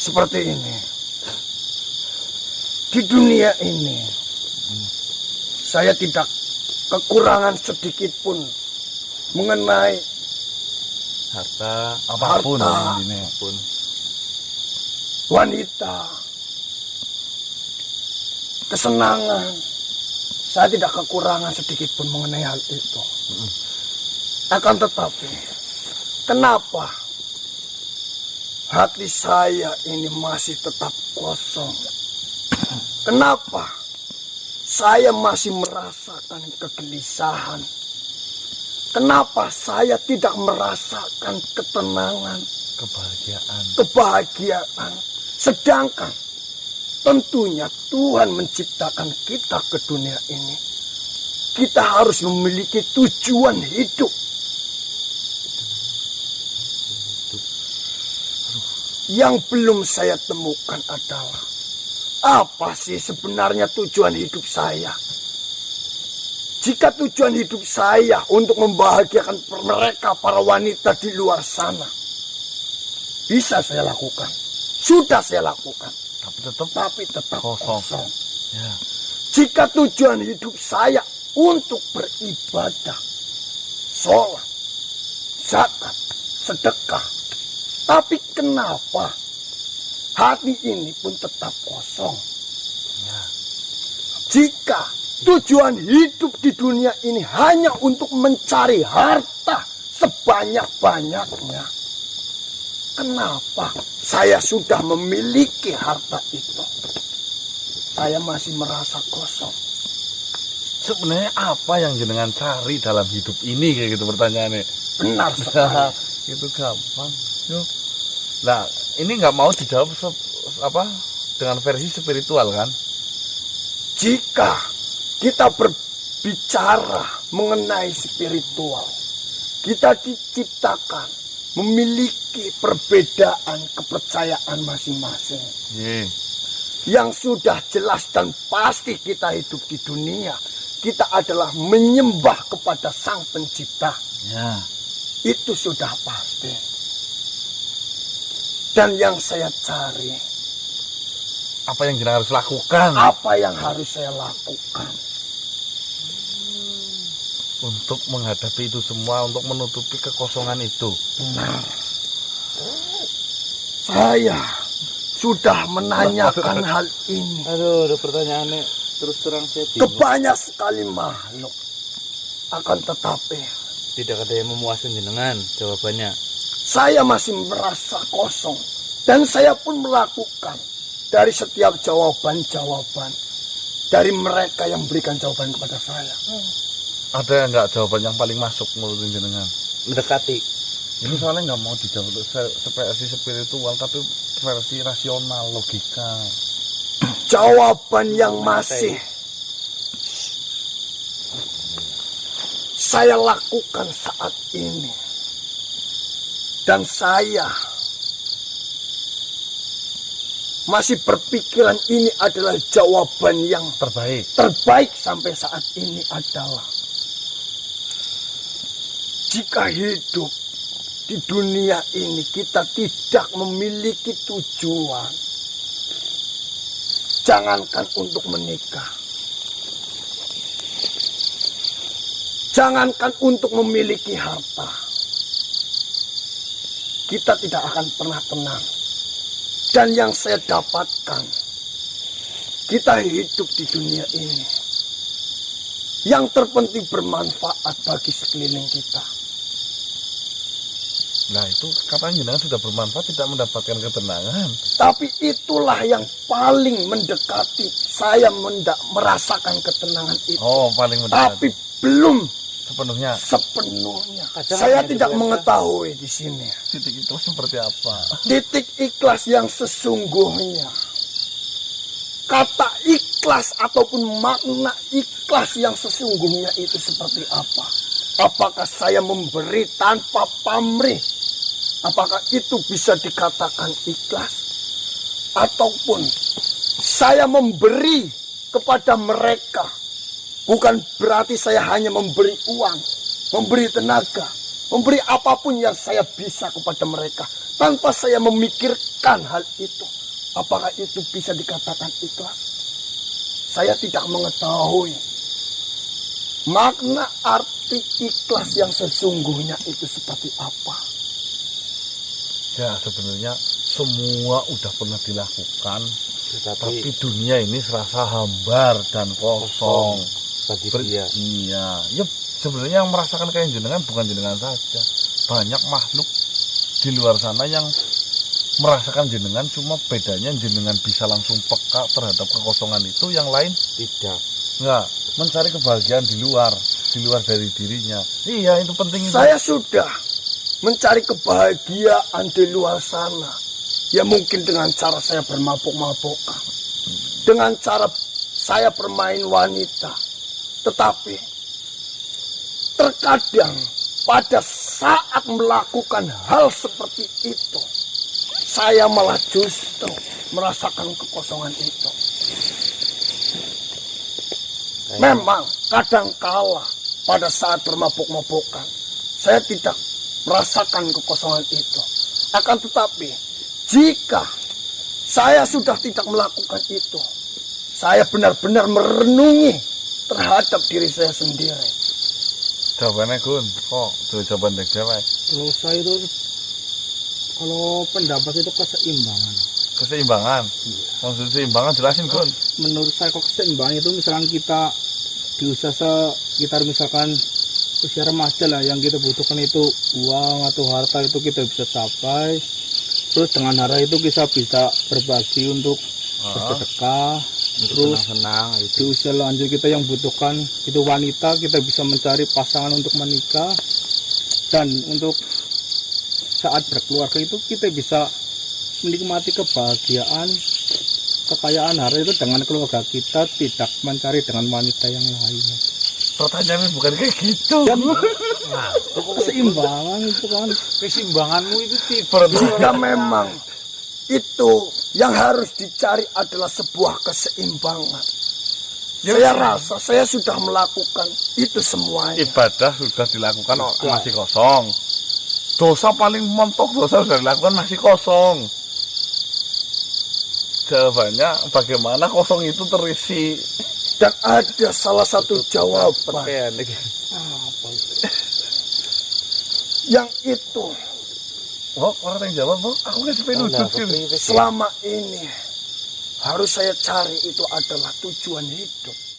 seperti ini. Di dunia ini saya tidak kekurangan sedikit pun mengenai harta apapun, apapun. Wanita, kesenangan. Saya tidak kekurangan sedikit pun mengenai hal itu. Akan tetapi, kenapa hati saya ini masih tetap kosong? Kenapa saya masih merasakan kegelisahan? Kenapa saya tidak merasakan ketenangan, kebahagiaan? Sedangkan tentunya Tuhan menciptakan kita ke dunia ini. Kita harus memiliki tujuan hidup. Yang belum saya temukan adalah apa sih sebenarnya tujuan hidup saya? Jika tujuan hidup saya untuk membahagiakan mereka, para wanita di luar sana, bisa saya lakukan. Sudah saya lakukan. Tapi tetap kosong. Ya. Jika tujuan hidup saya untuk beribadah, sholat, zakat, sedekah, tapi kenapa hati ini pun tetap kosong? Ya. Jika tujuan hidup di dunia ini hanya untuk mencari harta sebanyak-banyaknya, kenapa saya sudah memiliki harta itu, saya masih merasa kosong? Sebenarnya apa yang jenengan cari dalam hidup ini, kayak gitu pertanyaannya. Benar sekali. Itu gampang. Yo. Nah, ini nggak mau dijawab dengan versi spiritual kan? Jika kita berbicara mengenai spiritual, kita diciptakan memiliki perbedaan kepercayaan masing-masing. Yeah. Yang sudah jelas dan pasti kita hidup di dunia, kita adalah menyembah kepada Sang Pencipta. Yeah. Itu sudah pasti. Dan yang saya cari, apa yang kita harus lakukan? Apa yang harus saya lakukan? Untuk menghadapi itu semua, untuk menutupi kekosongan itu. Benar. Saya sudah menanyakan hal ini. Aduh, ada pertanyaannya terus terang saya bingung. Kebanyak sekali makhluk. Akan tetapi tidak ada yang memuaskan jenengan jawabannya. Saya masih merasa kosong. Dan saya pun melakukan dari setiap jawaban-jawaban dari mereka yang berikan jawaban kepada saya. Ada nggak jawaban yang paling masuk menurut jenengan? Mendekati. Ini soalnya nggak mau dijawab versi spiritual, tapi versi rasional, logika. Jawaban yang masih saya lakukan saat ini, dan saya masih berpikiran ini adalah jawaban yang terbaik sampai saat ini adalah, jika hidup di dunia ini kita tidak memiliki tujuan, jangankan untuk menikah, jangankan untuk memiliki harta, kita tidak akan pernah tenang. Dan yang saya dapatkan, kita hidup di dunia ini, yang terpenting bermanfaat bagi sekeliling kita. Nah, itu katanya jenengan sudah bermanfaat, tidak mendapatkan ketenangan. Tapi itulah yang paling mendekati saya merasakan ketenangan itu. Oh, paling mendekati. Tapi belum sepenuhnya. Saya tidak mengetahui di sini. Titik ikhlas seperti apa? Titik ikhlas yang sesungguhnya. Kata ikhlas ataupun makna ikhlas yang sesungguhnya itu seperti apa? Apakah saya memberi tanpa pamrih? Apakah itu bisa dikatakan ikhlas? Ataupun saya memberi kepada mereka, bukan berarti saya hanya memberi uang, memberi tenaga, memberi apapun yang saya bisa kepada mereka, tanpa saya memikirkan hal itu. Apakah itu bisa dikatakan ikhlas? Saya tidak mengetahui makna arti ikhlas yang sesungguhnya itu seperti apa. Ya sebenarnya semua udah pernah dilakukan, tapi dunia ini serasa hambar dan kosong bagi dia. Iya, ya sebenarnya yang merasakan kayak jenengan bukan jenengan saja, banyak makhluk di luar sana yang merasakan jenengan, cuma bedanya jenengan bisa langsung peka terhadap kekosongan itu, yang lain Tidak. enggak, mencari kebahagiaan di luar dari dirinya. Iya, itu penting itu. Saya sudah mencari kebahagiaan di luar sana. Ya mungkin dengan cara saya bermabuk-mabukan, dengan cara saya bermain wanita. Tetapi terkadang pada saat melakukan hal seperti itu, saya malah justru merasakan kekosongan itu. Memang kadangkala pada saat bermabuk-mabukan, saya tidak merasakan kekosongan itu. Akan tetapi, jika saya sudah tidak melakukan itu, saya benar-benar merenungi terhadap diri saya sendiri. Jawabannya Gun, kok tuh jawaban dari cewek. Kalau saya itu, kalau pendapat itu keseimbangan. Keseimbangan. Maksud keseimbangan jelasin Gun. Menurut saya kok keseimbangan itu misalkan kita di usia sekitar misalkan usia remaja lah, yang kita butuhkan itu uang atau harta itu kita bisa capai. Terus dengan harta itu kita bisa berbagi untuk bersedekah. Terus Senang di itu. usia lanjut kita yang butuhkan itu wanita, kita bisa mencari pasangan untuk menikah. Dan untuk saat berkeluarga itu kita bisa menikmati kebahagiaan, kekayaan harta itu dengan keluarga kita, tidak mencari dengan wanita yang lain. Pertanyaannya bukan kayak gitu. Dan keseimbangan itu kan, Keseimbanganmu itu tidak. Jika memang itu yang harus dicari adalah sebuah keseimbangan, saya rasa saya sudah melakukan itu semuanya. Ibadah sudah dilakukan masih kosong. Dosa paling mentok, dosa sudah dilakukan masih kosong. Jawabannya bagaimana kosong itu terisi. Dan ada salah satu jawaban apa itu? yang itu Oh, orang yang jawab, aku nggak sampai nudut sih. selama ini harus saya cari, itu adalah tujuan hidup.